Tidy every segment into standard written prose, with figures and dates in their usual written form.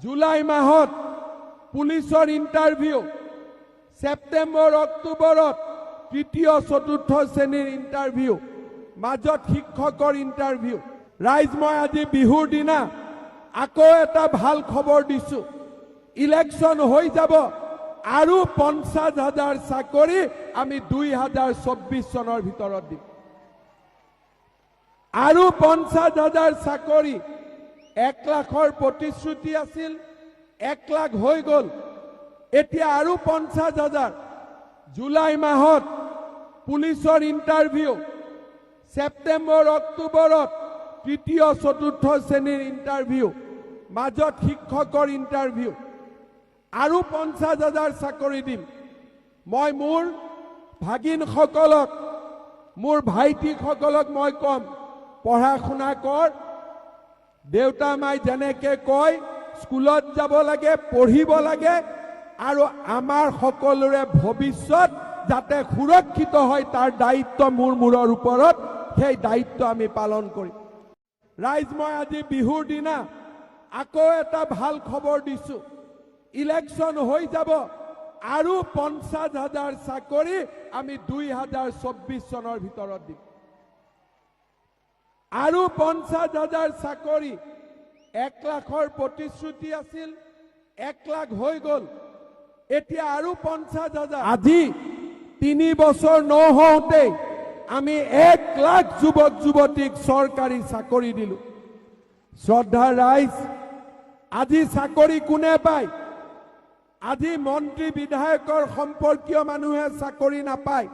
July মাহত পুলিচৰ interview, September অক্টোবৰত তৃতীয় চতুৰ্থ শ্ৰেণীৰ ইণ্টাৰভিউ, মাজত শিক্ষকৰ ইণ্টাৰভিউ। ৰাইজ, মই আজি বিহুৰ দিনা আকৌ এটা ভাল খবৰ দিছো। ইলেকশ্যন হৈ যাব আৰু 50,000 চাকৰি আমি 2024 চনৰ ভিতৰত দিম। আৰু 50,000 চাকৰি। 1 লাখৰ প্ৰতিশ্ৰুতি আছিল, 1 লাখ হৈ গ'ল। এতিয়া আৰু 50,000। জুলাই মাহত পুলিচৰ ইণ্টাৰভিউ, ছেপ্টেম্বৰ অক্টোবৰত তৃতীয় চতুৰ্থ শ্ৰেণীৰ ইণ্টাৰভিউ, মাজত শিক্ষকৰ ইণ্টাৰভিউ। আৰু 50,000 চাকৰি দিম। মই মোৰ ভাগিনসকলক, মোৰ ভাইটিসকলক মই কম, পঢ়া শুনা কৰ। দেউতা মাই যেনেকে কয় স্কুলত যাব লাগে, পঢ়িব লাগে, আৰু আমাৰ সকলোৰে ভৱিষ্যত যাতে সুৰক্ষিত হয় তাৰ দায়িত্ব মোৰ মূৰৰ ওপৰত। সেই দায়িত্ব আমি পালন কৰিম। ৰাইজ, মই আজি বিহুৰ দিনা আকৌ এটা ভাল খবৰ দিছো। ইলেকশ্যন হৈ যাব আৰু 50,000 চাকৰি আমি 2024 চনৰ ভিতৰত দিম। আৰু 50,000 চাকৰি। 1 লাখৰ প্ৰতিশ্ৰুতি আছিল, 1 লাখ হৈ গ'ল। এতিয়া আৰু 50,000। আজি 3 বছৰ নহওঁতেই আমি 1 লাখ যুৱক যুৱতীক চৰকাৰী চাকৰি দিলো। শ্ৰদ্ধাৰ ৰাইজ, আজি চাকৰি কোনে পায়? আজি মন্ত্ৰী বিধায়কৰ সম্পৰ্কীয় মানুহে চাকৰি নাপায়।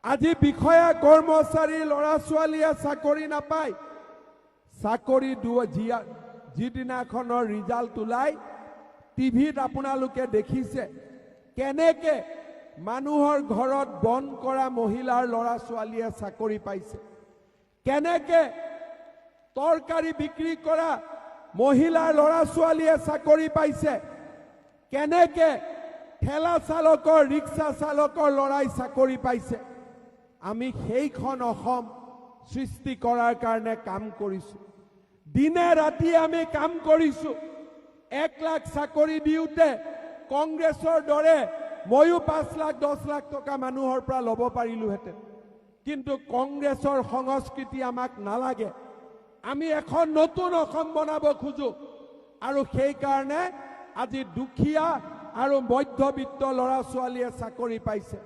আজি বিষয়া কৰ্মচাৰী ল'ৰা ছোৱালীয়ে চাকৰি নাপায়। চাকৰি যিদিনাখনৰ ৰিজাল্ট ওলাই টিভিত আপোনালোকে দেখিছে কেনেকে মানুহৰ ঘৰত বন কৰা মহিলাৰ ল'ৰা ছোৱালীয়ে চাকৰি পাইছে, কেনেকে তৰকাৰী বিক্ৰী কৰা মহিলাৰ ল'ৰা ছোৱালীয়ে চাকৰি পাইছে, কেনেকে ঠেলা চালকৰ, ৰিক্সা চালকৰ ল'ৰাই চাকৰি পাইছে। আমি সেইখন অসম সৃষ্টি কৰাৰ কাৰণে কাম কৰিছো। দিনে ৰাতি আমি কাম কৰিছো। 1 লাখ চাকৰি দিওঁতে কংগ্ৰেছৰ দৰে ময়ো 5 লাখ 10 লাখ টকা মানুহৰ পৰা ল'ব পাৰিলোহেঁতেন, কিন্তু কংগ্ৰেছৰ সংস্কৃতি আমাক নালাগে। আমি এখন নতুন অসম বনাব খোজো, আৰু সেইকাৰণে আজি দুখীয়া আৰু মধ্যবিত্ত ল'ৰা ছোৱালীয়ে চাকৰি পাইছে।